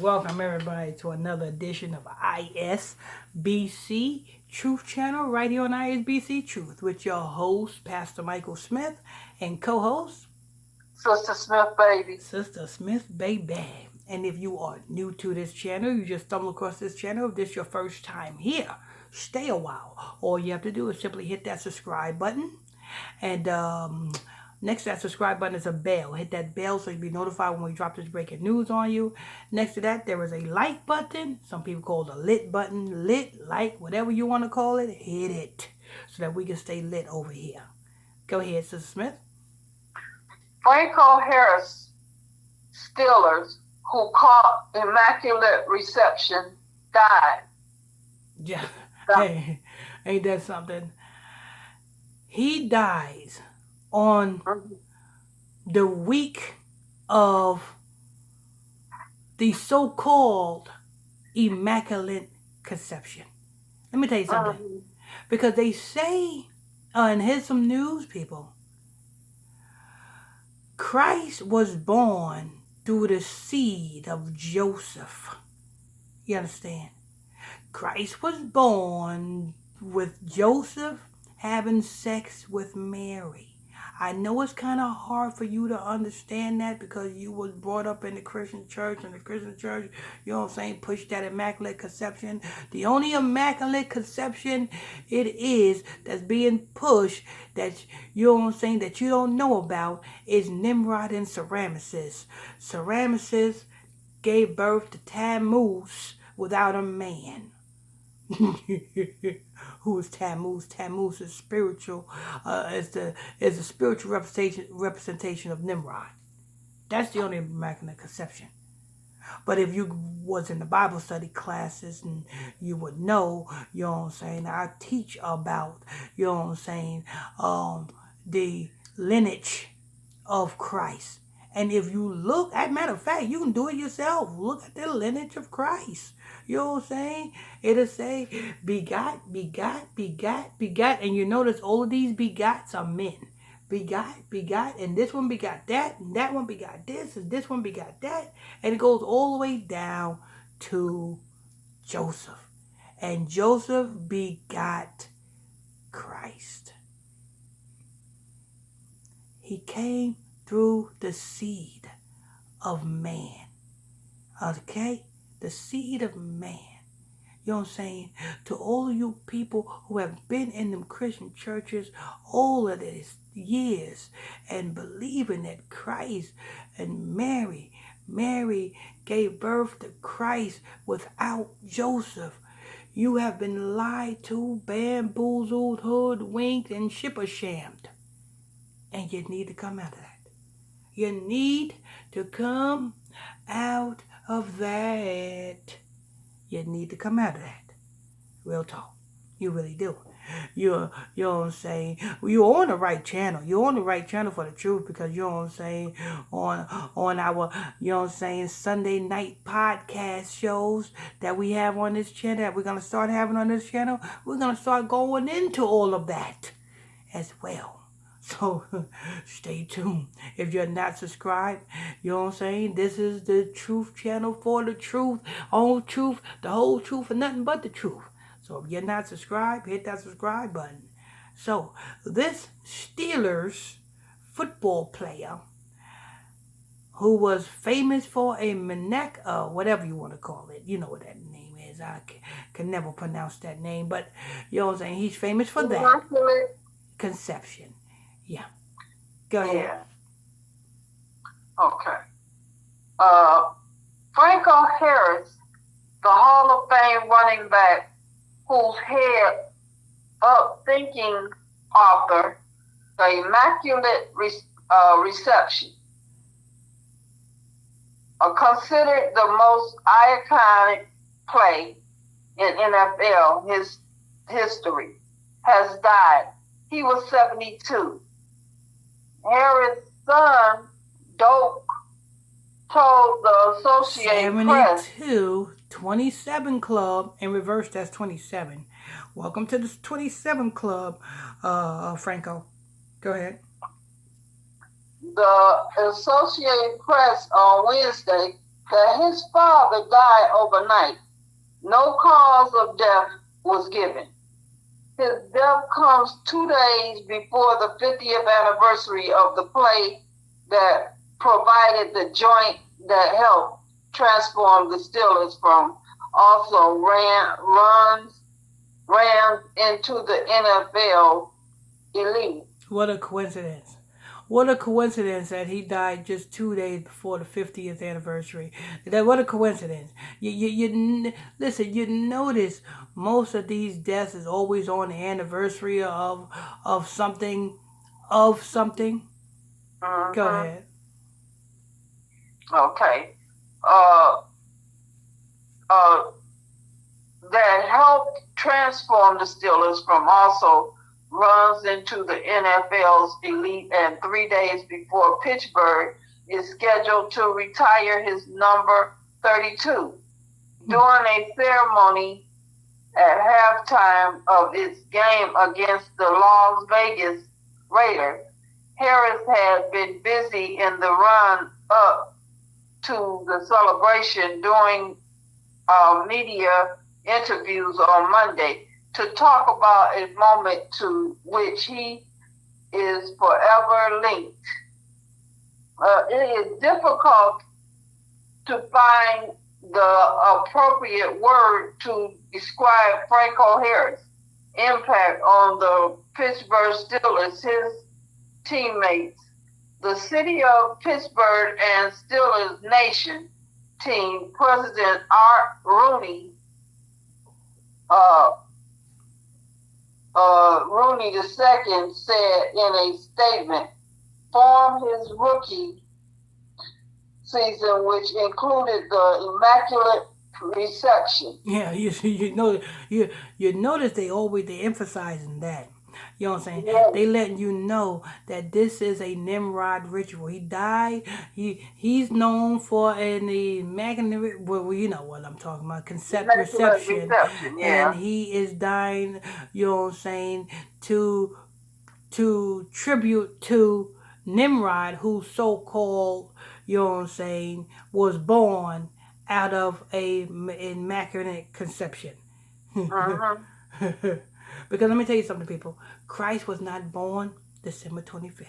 welcome everybody to another edition of ISBC Truth Channel right here on ISBC Truth with your host, Pastor Michael Smith, and co-host, Sister Smith, baby. Sister Smith, baby. And if you are new to this channel, you just stumbled across this channel, if this is your first time here, stay a while. All you have to do is simply hit that subscribe button. And next to that subscribe button is a bell. Hit that bell so you'll be notified when we drop this breaking news on you. Next to that, there is a like button. Some people call it a lit button. Lit, like, whatever you want to call it, hit it so that we can stay lit over here. Go ahead, Sister Smith. Franco Harris Steelers, who caught Immaculate Reception, died. Yeah. Hey, ain't that something? He dies on the week of the so-called Immaculate Conception. Let me tell you something. Because they say, and here's some news, people. Christ was born through the seed of Joseph. You understand? Christ was born with Joseph having sex with Mary. I know it's kind of hard for you to understand that because you was brought up in the Christian church, and the Christian church, you know what I'm saying, push that Immaculate Conception. The only Immaculate Conception it is that's being pushed that, you know what I'm saying, that you don't know about is Nimrod and Semiramis. Semiramis gave birth to Tammuz without a man. Who is Tammuz? Tammuz is spiritual, is a spiritual representation of Nimrod. That's the only Immaculate Conception. But if you was in the Bible study classes, and you would know, you know what I'm saying, I teach about, you know what I'm saying, the lineage of Christ. And if you look, as a matter of fact, you can do it yourself. Look at the lineage of Christ. You know what I'm saying? It'll say, begot, begot, begot, begot. And you notice all of these begots are men. Begot, begot, and this one begot that, and that one begot this, and this one begot that. And it goes all the way down to Joseph. And Joseph begot Christ. He came through the seed of man. Okay? The seed of man. You know what I'm saying? To all of you people who have been in them Christian churches all of these years and believing that Christ and Mary gave birth to Christ without Joseph. You have been lied to, bamboozled, hoodwinked, and ship-a-shammed. And you need to come out of that. You need to come out of that. You need to come out of that. Real talk. You really do. You know what I'm saying? You're on the right channel. You're on the right channel for the truth because, you know what I'm saying, on our, you know what I'm saying, Sunday night podcast shows that we have on this channel, that we're going to start having on this channel, we're going to start going into all of that as well. So, stay tuned. If you're not subscribed, you know what I'm saying? This is the truth channel for the truth, all truth, the whole truth, and nothing but the truth. So, if you're not subscribed, hit that subscribe button. So, this Steelers football player who was famous for a whatever you want to call it. You know what that name is. I can never pronounce that name. But, you know what I'm saying? He's famous for that. Conception. Yeah. Go ahead. Yeah. Okay. Franco Harris, the Hall of Fame running back, whose head up thinking author, the Immaculate Reception, considered the most iconic play in NFL history, has died. He was 72. Harris' son, Doak, told the Associated Press. 27 Club. In reverse, that's 27. Welcome to the 27 Club, Franco. Go ahead. The Associated Press on Wednesday that his father died overnight. No cause of death was given. His death comes 2 days before the 50th anniversary of the play that provided the joint that helped transform the Steelers from also ran into the NFL elite. What a coincidence. What a coincidence that he died just 2 days before the 50th anniversary. What a coincidence. Listen, you notice most of these deaths is always on the anniversary of something, of something. Go Mm-hmm. ahead. Okay. Uh, uh, that helped transform the Steelers from also runs into the NFL's elite, and 3 days before Pittsburgh is scheduled to retire his number 32. During a ceremony at halftime of its game against the Las Vegas Raiders, Harris had been busy in the run up to the celebration doing media interviews on Monday to talk about a moment to which he is forever linked. It is difficult to find the appropriate word to describe Franco Harris' impact on the Pittsburgh Steelers, his teammates, the city of Pittsburgh, and Steelers Nation team. President Art Rooney, uh, Rooney II, said in a statement, formed his rookie season, which included the Immaculate Reception. Yeah, you notice they emphasizing that. You know what I'm saying? Yes. They letting you know that this is a Nimrod ritual. He died. He's known for an immaculate. Well, you know what I'm talking about. Concept Immaculate reception, Reception, and yeah. he is dying. You know what I'm saying? To tribute to Nimrod, who so called, you know what I'm saying, was born out of a immaculate conception. Mm-hmm. Because let me tell you something, people. Christ was not born December 25th.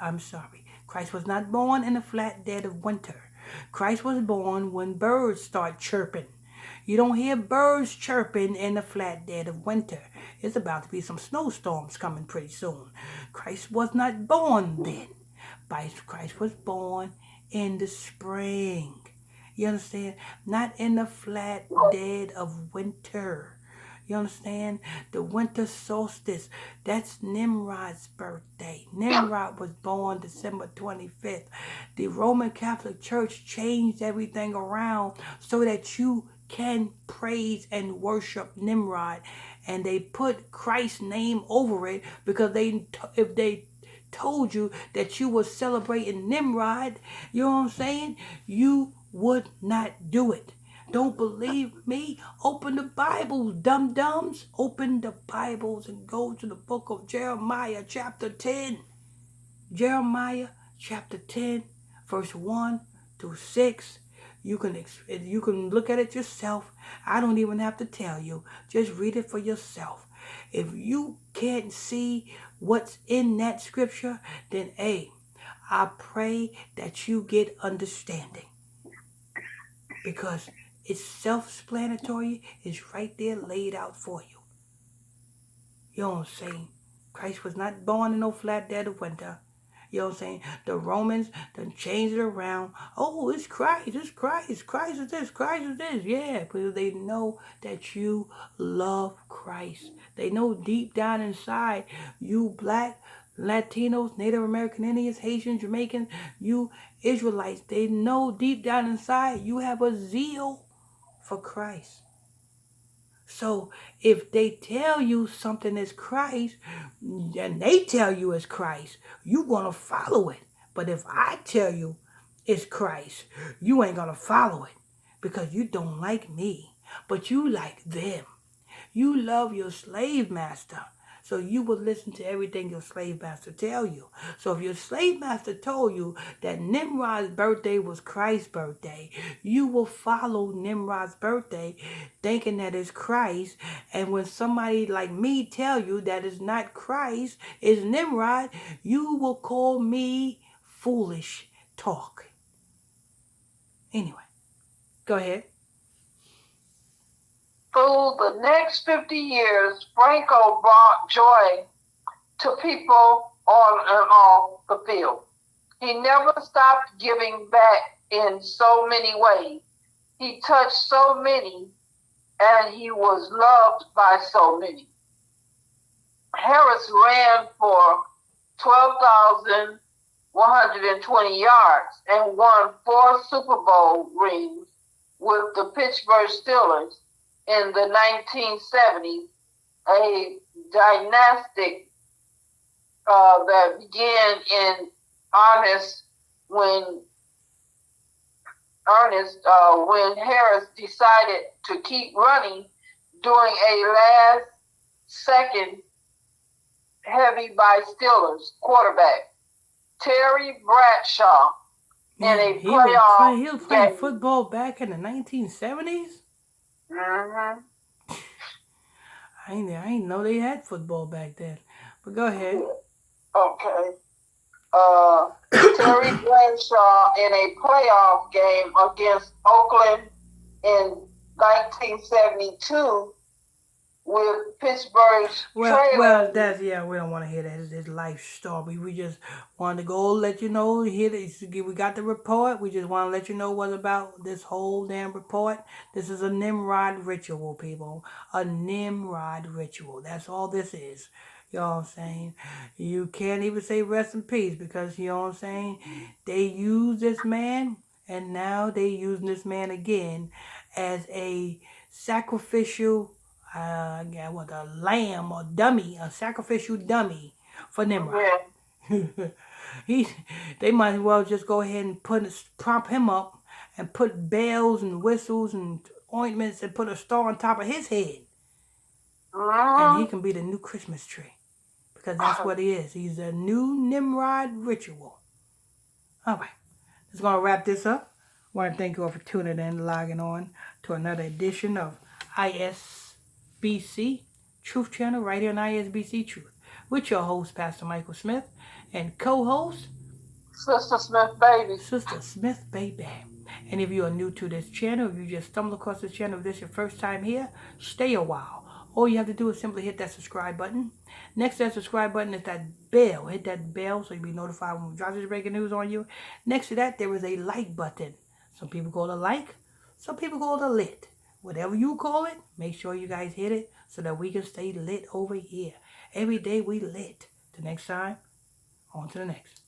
I'm sorry. Christ was not born in the flat dead of winter. Christ was born when birds start chirping. You don't hear birds chirping in the flat dead of winter. It's about to be some snowstorms coming pretty soon. Christ was not born then. Christ was born in the spring. You understand? Not in the flat dead of winter. You understand? The winter solstice. That's Nimrod's birthday. Nimrod was born December 25th. The Roman Catholic Church changed everything around so that you can praise and worship Nimrod. And they put Christ's name over it because if they told you that you were celebrating Nimrod, you know what I'm saying? You would not do it. Don't believe me? Open the Bibles, dum dums. Open the Bibles and go to the book of Jeremiah, chapter 10. Jeremiah, chapter 10, verse 1 through 6. You can look at it yourself. I don't even have to tell you. Just read it for yourself. If you can't see what's in that scripture, then hey, I pray that you get understanding because it's self-explanatory. It's right there laid out for you. You know what I'm saying? Christ was not born in no flat dead of winter. You know what I'm saying? The Romans done changed it around. Oh, it's Christ. It's Christ. Christ is this. Christ is this. Yeah, because they know that you love Christ. They know deep down inside, you black, Latinos, Native American Indians, Haitians, Jamaicans, you Israelites, they know deep down inside you have a zeal for Christ. So if they tell you something is Christ, and they tell you it's Christ, you gonna follow it. But if I tell you it's Christ, you ain't gonna follow it because you don't like me, but you like them. You love your slave master. So you will listen to everything your slave master tell you. So if your slave master told you that Nimrod's birthday was Christ's birthday, you will follow Nimrod's birthday thinking that it's Christ. And when somebody like me tell you that it's not Christ, it's Nimrod, you will call me foolish talk. Anyway, go ahead. Through the next 50 years, Franco brought joy to people on and off the field. He never stopped giving back in so many ways. He touched so many, and he was loved by so many. Harris ran for 12,120 yards and won 4 Super Bowl rings with the Pittsburgh Steelers in the 1970s, a dynasty that began in earnest when Harris decided to keep running during a last-second heavy by Steelers quarterback Terry Bradshaw in a playoff He was playing football back in the 1970s? Mm-hmm. I didn't know they had football back then. But go ahead. Okay. Terry Bradshaw in a playoff game against Oakland in 1972 with Pittsburgh's well, that's, yeah, we don't want to hear that his life story. We just wanted to go let you know. We got the report. We just want to let you know what about this whole damn report. This is a Nimrod ritual, people. A Nimrod ritual. That's all this is. You know what I'm saying? You can't even say rest in peace because, you know what I'm saying? They used this man, and now they using this man again as a sacrificial a lamb or dummy, a sacrificial dummy for Nimrod. Yeah. They might as well just go ahead and prop him up and put bells and whistles and ointments and put a star on top of his head. And he can be the new Christmas tree. Because that's what he is. He's a new Nimrod ritual. All right. Just going to wrap this up. I want to thank you all for tuning in and logging on to another edition of ISBC Truth Channel right here on ISBC Truth with your host, Pastor Michael Smith, and co-host, Sister Smith Baby. Sister Smith Baby. And if you are new to this channel, if you just stumbled across this channel, if this is your first time here, stay a while. All you have to do is simply hit that subscribe button. Next to that subscribe button is that bell. Hit that bell so you'll be notified when we drop this breaking news on you. Next to that, there is a like button. Some people call it a like. Some people call it a lit. Whatever you call it, make sure you guys hit it so that we can stay lit over here. Every day we lit. Till next time, on to the next.